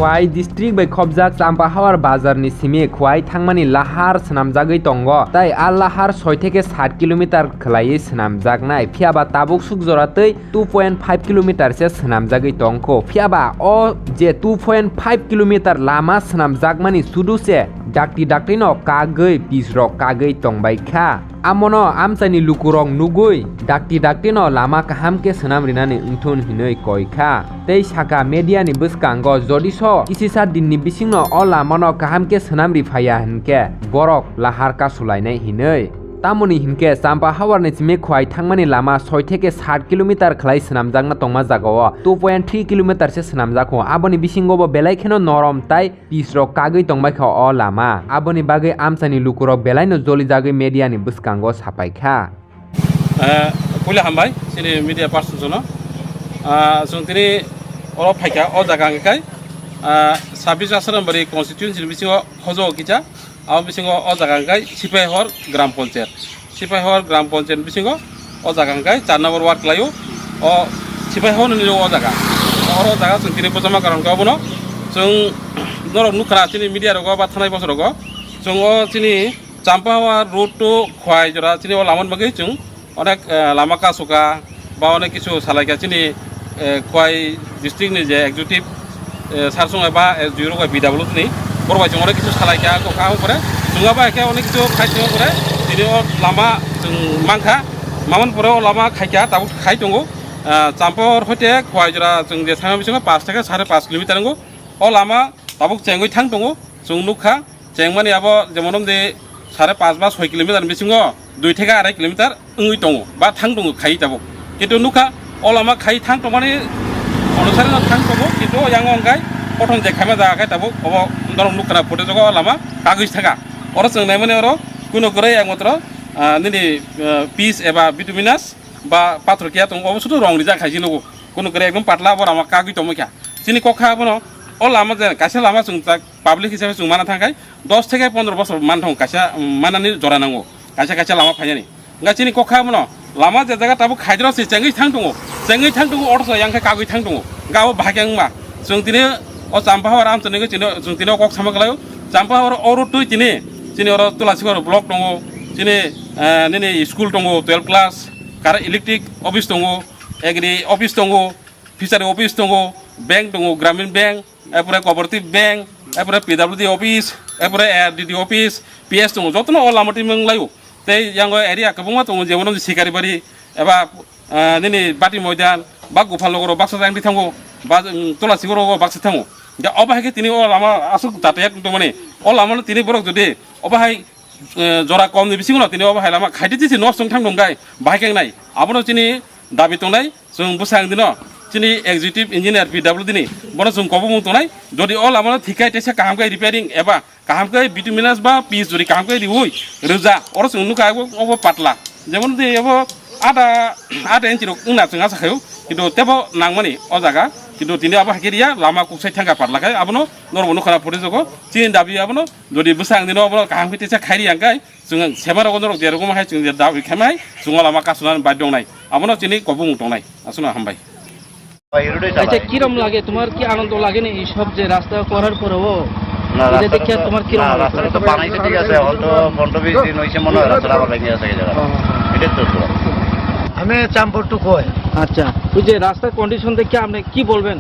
Khwai district bai khobjak Champahawar bazar ni simi khwai thangmani lahar swnamjagui tongo tai a lahar 6 থেকে 7 kilometre khlai swnamjaknai phiaba tabuk sukjoratei 2.5 kilometre se swnamjagui tongko phiaba o je 2.5 kilometre lama swnamjakmani sudu se dakti no kagui pisrok kagui tongbai kha amono amsani lukurong nugui dakti no lama kahamke swnamrinani ungthun hinoi koikha tei saka media ni bwskango jodiso kisisa dinni bisingno o lamano kahamke swnamri phaya hinke borok lahar kasulainai hinoi tamoni hinke Champahawar ni simi khwai thangmani lama 6 থেকে 7 kilometre khlai swnamjakna tongma jagao 2.3 kilometre se swnamjako aboni bisingo bo belai kheno norom tai pisrok kagui tongbai kha o lama aboni bagai amsani lukurok belai no joli jagui media ni bwskango sapaikha kule hambai sini media person jono jong tini oro phaika o jaga ngai 26 asrambari constituency bisingo khojo kicha abo bisingo o jaga ngai Sipaihawar gram panchayat bisingo o jaga ngai 4 number ward layo o Sipaihawar ni o jaga oro jaga jong tini bojama karon ko bono jong norok nukra tini media rogo ba thanai bosor rogo jong o tini Champahawar road to khwai jora tini o lamon bagai jong অনেক লামা কাসুকা বা অনেক কিছু সালাইকা চিনি Khowai district নি যে executive সারসংয় বা zero BW নি বড়বাই जों অনেক কিছু সালাইকা কোকা করে জুঙাবা একে অনেক কিছু খাইতে করে দিনে লামা जों মাংখা মামন পরে লামা খাইকা তাবু খাই দङ Champahawar হইতে খোয়াই জরা जों যে থাঙা বিসঙ্গ 5 থেকে 5.5 কিলোমিটার দङ ও লামা তাবু চেঙ্গই থাং দङ जों নুখা চেংমানি আবো যেমন দে 5.5 বা 6 কিলোমিটার বিসঙ্গ 2 থেকে 2.5 কিলোমিটার উই দङ বা থাং দङ খাই যাবো কিন্তু নুখা অলামা খাই থাং দমানি অনুসারে থাং দङ কিন্তু yang অঙ্গাই প্রথম দেখামা জায়গায় তাবো অব দরম নুখনা ফটো জগা লামা কাগজ থাকা অর जोंनाय মানে অর কোনো করে একমাত্র নিনি পিস এবা বিটুমিনাস বা পাথরকিয়া দङ অবশ্যই রংনি জাখাইছি লগো কোনো করে একদম পাতলা বড় আমা কাগজ দমকা চিনি কখা বনো ও লামা যে কাছে লামা जों পাবলিক হিসাবে जों মানা থাকাই 10 থেকে 15 বছর মান থং কাছে মানানি জরা নাঙ্গো কাছে লামা ফাইনি গাছিনি কখা বনো লামা যে জায়গা তাবো খাইদ্রসি চেঙ্গি থাং দङ অরস यांखा কাগজ থাং দङ গাও ভাগ্যাংमा जों दिने o Champahawar amtone chino जों दिने kok samaglayo Champahawar oru tui chini oro Tulasigor block dङ chini nini school dङ 12 class kar electric office dङ agri office dङ fishery office dङ bank dङ gramin bank epore cooperative bank epore PWD office epore RDD office PS dङ jotno o lamati manglayo tei yango area kabungma dङ jemon Sikaribari eba nini bati moidan ba Gopalnogoro baksa jangdi thango ba Tulasigor baksa thango ja obahaike tini o lama asuk tatek tomane o lama tini borok jodi obahai jora kom ni bisingo tini obahai lama khaiti tisi nostong thang donggai bahike nai abono tini dabi tongnai जों busang dino tini executive engineer PWD ni bono जों kobung tongnai jodi o lama thikai tese kahamkai repairing eba kahamkai bituminous ba piece jodi kahamkai diui roja oro जों nukai obo patla jemon de obo ada inchi rok na जों asa khayo কিন্তু তেবো নাংমানি ও জায়গা কিন্তু তিনি আবার হাকিরিয়া লামা কুকসাই থাঙ্গা পারলাকাই আবনো নরমনো খানা ফটে জগো চিন দাবি আবনো যদি বুসাং দিনো আবনো কাহাম ফিতেছে খাইরি আঙ্গাই जों সেমার গনরক যেরকম হাই जों দাবি খামাই जों লামা কাসুনান বাদ দংনাই আবনো চিনি কবুং দংনাই আসুনা হামবাই আচ্ছা কিরম লাগে তোমার কি আনন্দ লাগে না এই সব যে রাস্তা করার পরেও না এটা দেখে তোমার কি রাস্তাটা তো বানাইতে ঠিক আছে হয়তো 15-20 দিন হইছে মনে হয় রাস্তাটা আবার ভেঙে আছে এই জায়গা এটা তো আমি চাম্পর টু কই আচ্ছা ওই যে রাস্তার কন্ডিশন দেখে আপনি কি বলবেন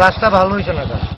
রাস্তা ভালো হয়েছে না